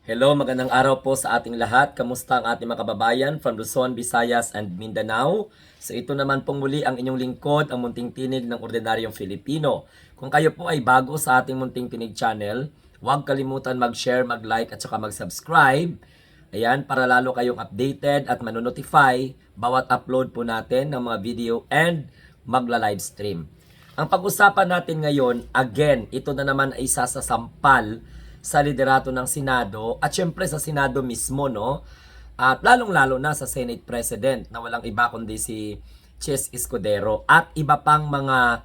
Hello, magandang araw po sa ating lahat. Kamusta ang ating mga kababayan from Luzon, Visayas, and Mindanao? So ito naman pong muli ang inyong lingkod, ang Munting Tinig ng Ordinaryong Filipino. Kung kayo po ay bago sa ating Munting Tinig channel, huwag kalimutan mag-share, mag-like at saka mag-subscribe. Ayan, para lalo kayong updated at manonotify bawat upload po natin ng mga video and magla-live stream. Ang pag-usapan natin ngayon, again, ito na naman ay isa sa sampal sa liderato ng Senado at syempre sa Senado mismo, no? At lalong-lalo na sa Senate President na walang iba kundi si Chis Escudero at iba pang mga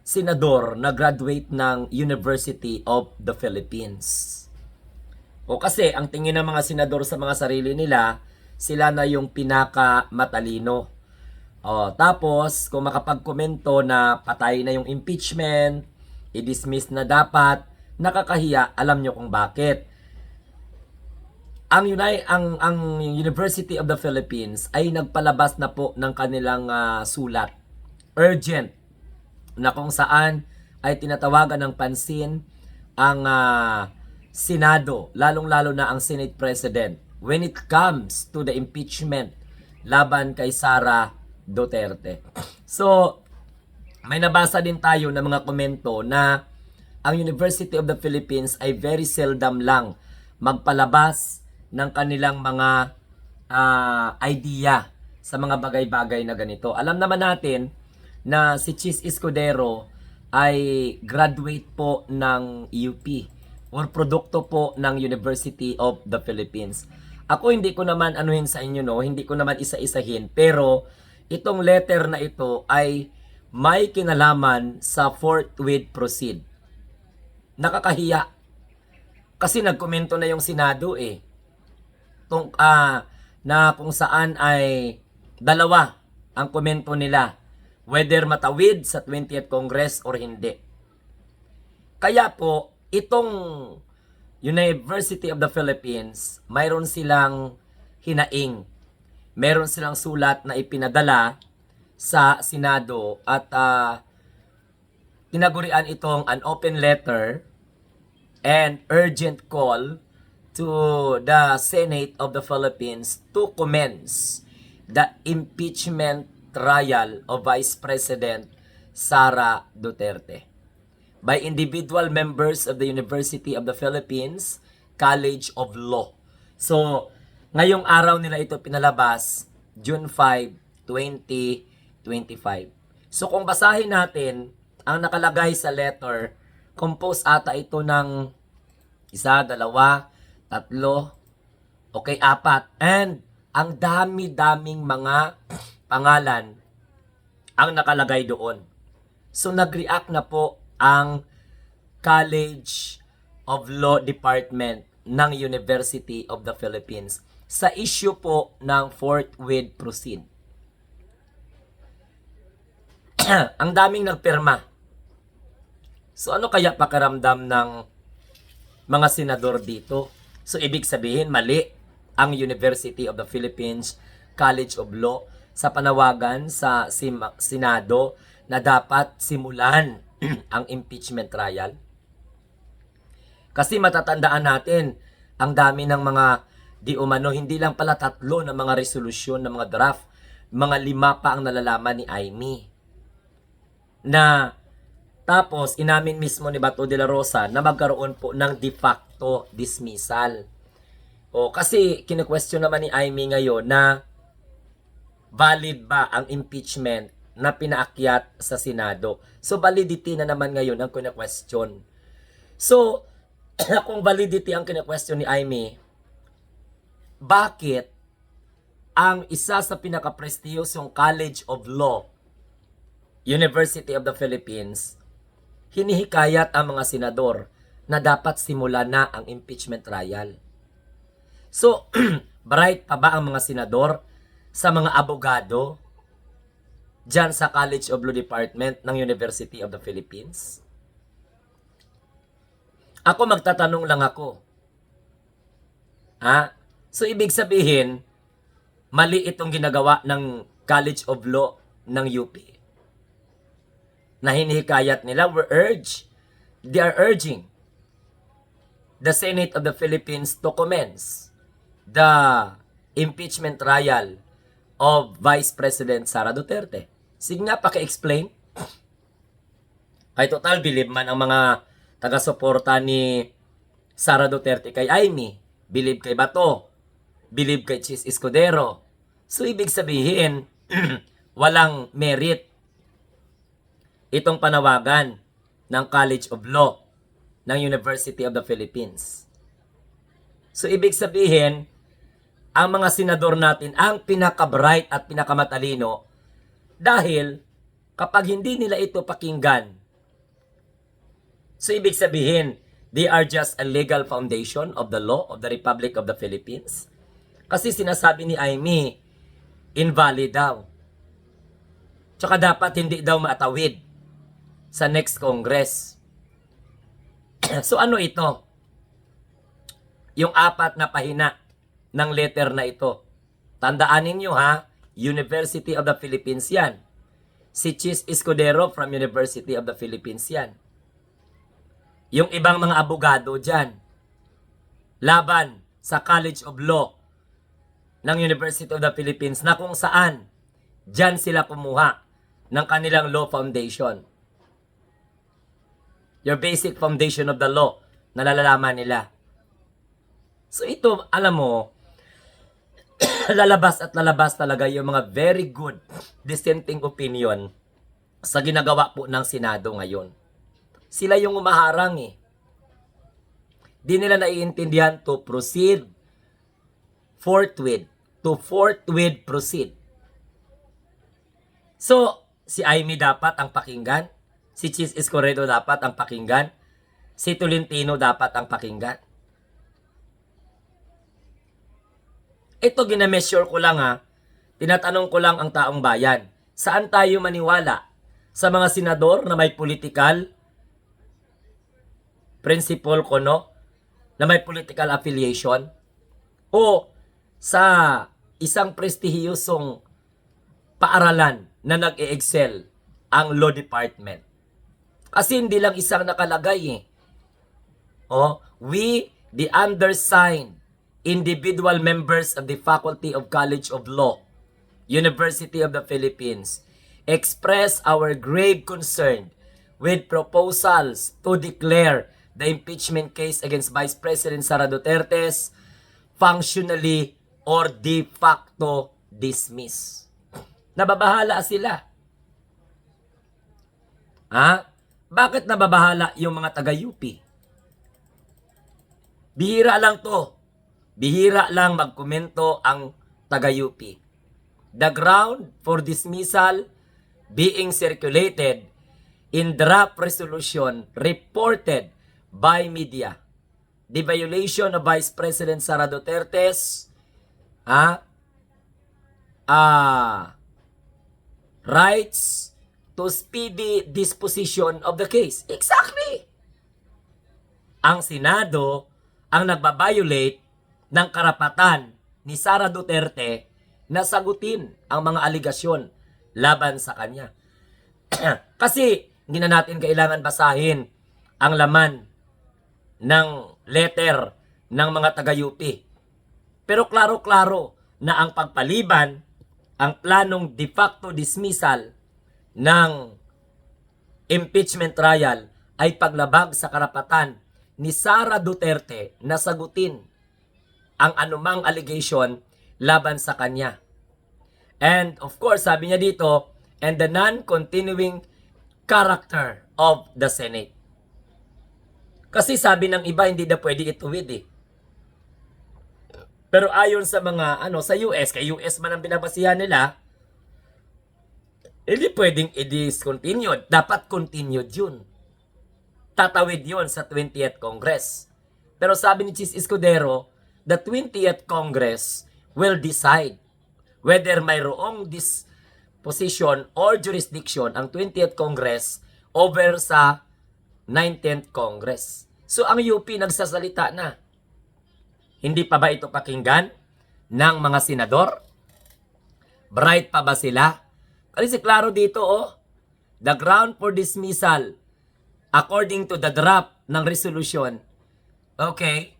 senador na graduate ng University of the Philippines. O kasi ang tingin ng mga senador sa mga sarili nila, sila na yung pinaka matalino. O, tapos kung makapagkomento na patay na yung impeachment, i-dismiss na dapat, nakakahiya, alam nyo kung bakit. Ang University of the Philippines ay nagpalabas na po ng kanilang sulat, urgent, na kung saan ay tinatawagan ng pansin ang Senado, lalong-lalo na ang Senate President, when it comes to the impeachment laban kay Sara Duterte. So, may nabasa din tayo ng mga komento na ang University of the Philippines ay very seldom lang magpalabas ng kanilang mga idea sa mga bagay-bagay na ganito. Alam naman natin na si Chis Escudero ay graduate po ng UP or produkto po ng University of the Philippines. Ako hindi ko naman anuhin sa inyo, no, hindi ko naman isa-isahin, pero itong letter na ito ay may kinalaman sa forthwith proceed. Nakakahiya. Kasi nagkomento na yung Senado na kung saan ay dalawa ang komento nila. Whether matawid sa 20th Congress or hindi. Kaya po, itong University of the Philippines, mayroon silang hinaing. Meron silang sulat na ipinadala sa Senado at tinagurian itong an open letter and urgent call to the Senate of the Philippines to commence the impeachment trial of Vice President Sara Duterte by individual members of the University of the Philippines College of Law. So, ngayong araw nila ito pinalabas, June 5, 2025. So, kung basahin natin ang nakalagay sa letter, compose ata ito ng 1, 2, 3, okay, 4. And ang dami-daming mga pangalan ang nakalagay doon. So nag-react na po ang College of Law Department ng University of the Philippines sa issue po ng forthwith proceed. Ang daming nagpirma. So ano kaya pakiramdam ng mga senador dito? So ibig sabihin mali ang University of the Philippines College of Law sa panawagan sa Senado na dapat simulan ang impeachment trial. Kasi matatandaan natin ang dami ng mga di umano, hindi lang pala 3 na mga resolusyon, na mga draft, mga 5 pa ang nalalaman ni Amy. Na tapos inamin mismo ni Bato de la Rosa na magkaroon po ng de facto dismissal. O kasi kine-question naman ni Amy ngayon na valid ba ang impeachment na pinaakyat sa Senado. So validity na naman ngayon ang kine-question. So kung validity ang kine-question ni Amy, bakit ang isa sa pinaka-prestiyosong College of Law, University of the Philippines, hinihikayat ang mga senador na dapat simula na ang impeachment trial? So, bright pa ba ang mga senador sa mga abogado dyan sa College of Law Department ng University of the Philippines? Ako magtatanong lang ako. So, ibig sabihin, mali itong ginagawa ng College of Law ng UP. Na hinihikayat nila, they are urging the Senate of the Philippines to commence the impeachment trial of Vice President Sara Duterte. Sige nga, paki-explain. Ay total, bilib man ang mga taga-suporta ni Sara Duterte kay Amy, bilib kay Bato, bilib kay Chis Escudero. So, ibig sabihin, walang merit itong panawagan ng College of Law ng University of the Philippines. So, ibig sabihin, ang mga senador natin ang pinaka-bright at pinakamatalino dahil kapag hindi nila ito pakinggan, so ibig sabihin, they are just a legal foundation of the law of the Republic of the Philippines. Kasi sinasabi ni Amy, invalid daw. Tsaka dapat hindi daw maatawid sa next Congress. So ano ito? Yung 4 na pahina ng letter na ito. Tandaan ninyo ha, University of the Philippines yan. Si Chis Escudero from University of the Philippines yan. Yung ibang mga abogado dyan, laban sa College of Law ng University of the Philippines na kung saan dyan sila kumuha ng kanilang law foundation. Your basic foundation of the law na nalalaman nila. So ito, alam mo, lalabas at lalabas talaga yung mga very good dissenting opinion sa ginagawa po ng Senado ngayon. Sila yung umaharang eh. Di nila naiintindihan to proceed forthwith. To forthwith proceed. So, si Amy dapat ang pakinggan. Si Chis Escudero dapat ang pakinggan. Si Tolentino dapat ang pakinggan. Ito gina-measure ko lang ha. Tinatanong ko lang ang taong bayan. Saan tayo maniwala? Sa mga senador na may political principle ko, no? Na may political affiliation? O sa isang prestihiyosong paaralan na nag-e-excel ang law department? Kasi hindi lang isang nakalagay eh. We, the undersigned, individual members of the Faculty of College of Law, University of the Philippines, express our grave concern with proposals to declare the impeachment case against Vice President Sara Duterte's functionally or de facto dismiss. Nababahala sila. Bakit nababahala yung mga taga-UP? Bihira lang to. Bihira lang magkomento ang taga-UP. The ground for dismissal being circulated in draft resolution reported by media. The violation of Vice President Sara Duterte's rights to speedy disposition of the case. Exactly! Ang Senado ang nagbabiolate ng karapatan ni Sara Duterte na sagutin ang mga aligasyon laban sa kanya. Kasi hindi na natin kailangan basahin ang laman ng letter ng mga taga-UP. Pero klaro-klaro na ang pagpaliban, ang planong de facto dismissal ng impeachment trial ay paglabag sa karapatan ni Sara Duterte na sagutin ang anumang allegation laban sa kanya. And of course, sabi niya dito, and the non-continuing character of the Senate. Kasi sabi ng iba, hindi na pwede ituwid eh. Pero ayon sa mga, sa US, kay US man ang binabasihan nila, hindi pwedeng i-discontinued. Dapat continued yun. Tatawid yun sa 20th Congress. Pero sabi ni Chis Escudero, the 20th Congress will decide whether mayroong disposition or jurisdiction ang 20th Congress over sa 19th Congress. So ang UP nagsasalita na. Hindi pa ba ito pakinggan ng mga senador? Bright pa ba sila? Kasi klaro dito the ground for dismissal according to the draft ng resolution okay,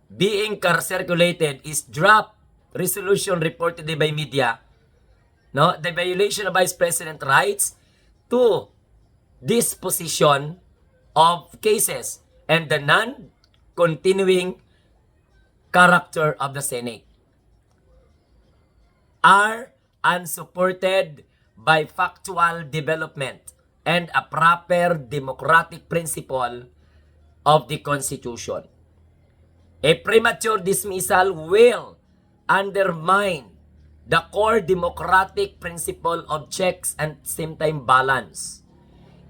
being circulated is draft resolution reported by media, no, the violation of Vice President rights to disposition of cases and the non-continuing character of the Senate are unsupported by factual development and a proper democratic principle of the Constitution. A premature dismissal will undermine the core democratic principle of checks and same-time balance.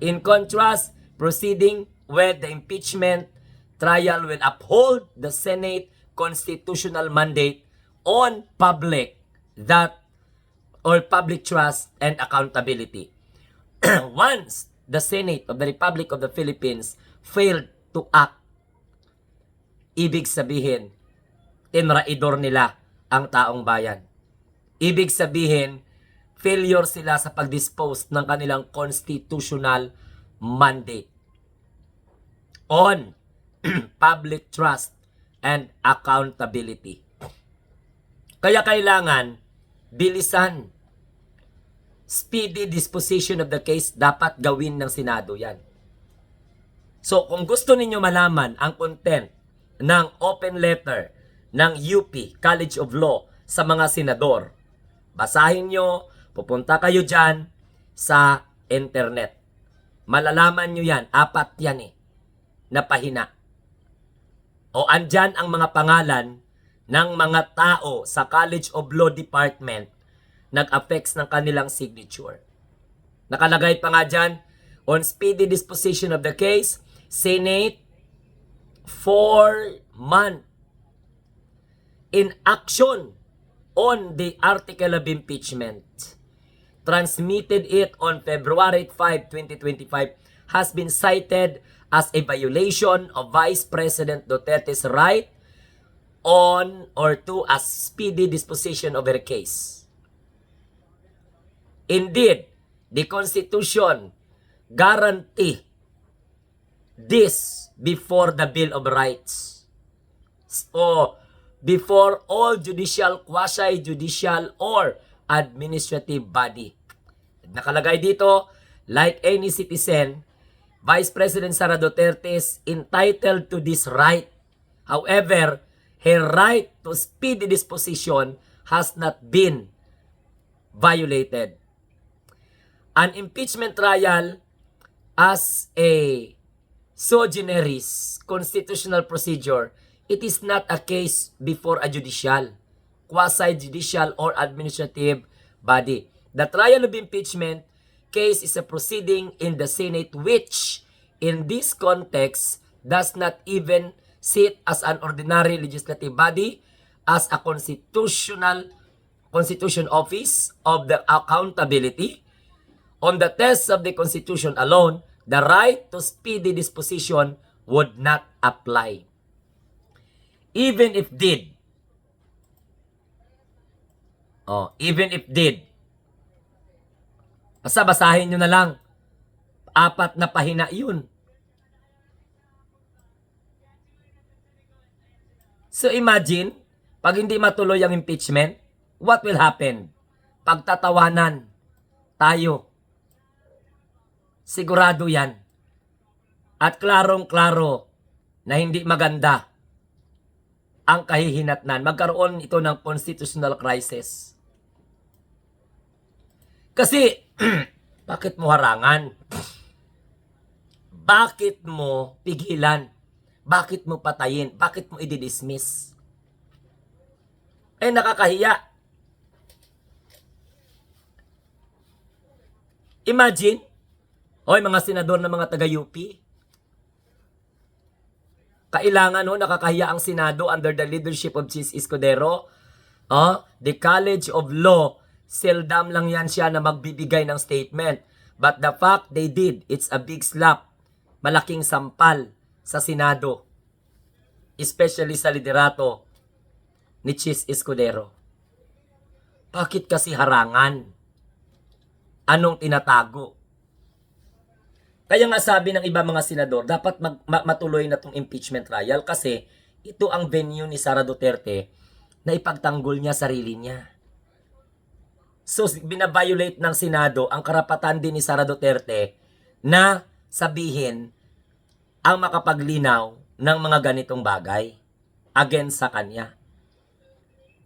In contrast, proceeding with the impeachment trial will uphold the Senate constitutional mandate on public trust and accountability. Once the Senate of the Republic of the Philippines failed to act, ibig sabihin, tinraidor nila ang taong bayan. Ibig sabihin, failure sila sa pag-dispose ng kanilang constitutional mandate on public trust and accountability. Kaya kailangan bilisan. Speedy disposition of the case dapat gawin ng Senado yan. So kung gusto ninyo malaman ang content ng open letter ng UP College of Law sa mga senador, basahin nyo, pupunta kayo dyan sa internet. Malalaman nyo yan, 4 yan na pahina. O andyan ang mga pangalan ng mga tao sa College of Law Department nag-affects ng kanilang signature. Nakalagay pa nga dyan, on speedy disposition of the case, Senate 4-month in action on the article of impeachment. Transmitted it on February 5, 2025 has been cited as a violation of Vice President Duterte's right on or to a speedy disposition of her case. Indeed, the Constitution guarantee this before the Bill of Rights o before all judicial, quasi-judicial, or administrative body. Nakalagay dito, like any citizen, Vice President Sara Duterte is entitled to this right. However, her right to speedy disposition has not been violated. An impeachment trial as a sui generis constitutional procedure, it is not a case before a judicial, quasi-judicial, or administrative body. The trial of impeachment case is a proceeding in the Senate which, in this context, does not even sit as an ordinary legislative body, as a constitution office of the accountability. On the test of the Constitution alone, the right to speedy disposition would not apply. Even if did, basahin nyo na lang, 4 na pahina yun. So imagine, pag hindi matuloy ang impeachment, what will happen? Pagtatawanan tayo. Sigurado yan. At klarong-klaro na hindi maganda ang kahihinatnan. Magkaroon ito ng constitutional crisis. Kasi, bakit mo harangan? Bakit mo pigilan? Bakit mo patayin? Bakit mo i-dismiss? Nakakahiya. Imagine, hoy mga senador na mga taga-UP, kailangan nakakahiya ang Senado under the leadership of Chis Escudero. The College of Law, seldom lang yan siya na magbibigay ng statement. But the fact they did, it's a big slap. Malaking sampal sa Senado. Especially sa liderato ni Chis Escudero. Bakit kasi harangan? Anong tinatago? Kaya nga sabi ng iba mga senador, dapat matuloy na tong impeachment trial kasi ito ang venue ni Sara Duterte na ipagtanggol niya sarili niya. So, binabiolate ng Senado ang karapatan din ni Sara Duterte na sabihin ang makapaglinaw ng mga ganitong bagay against sa kanya.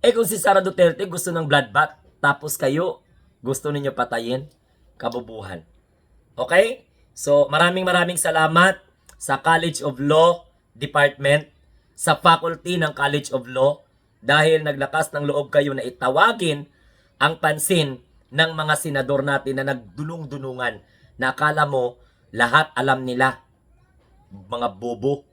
Eh kung si Sara Duterte gusto ng bloodbath, tapos kayo gusto ninyo patayin, kabubuhan. Okay? So, maraming salamat sa College of Law Department, sa faculty ng College of Law, dahil naglakas ng loob kayo na itawagin ang pansin ng mga senador natin na nagdulong-dulungan na akala mo lahat alam nila. Mga bobo.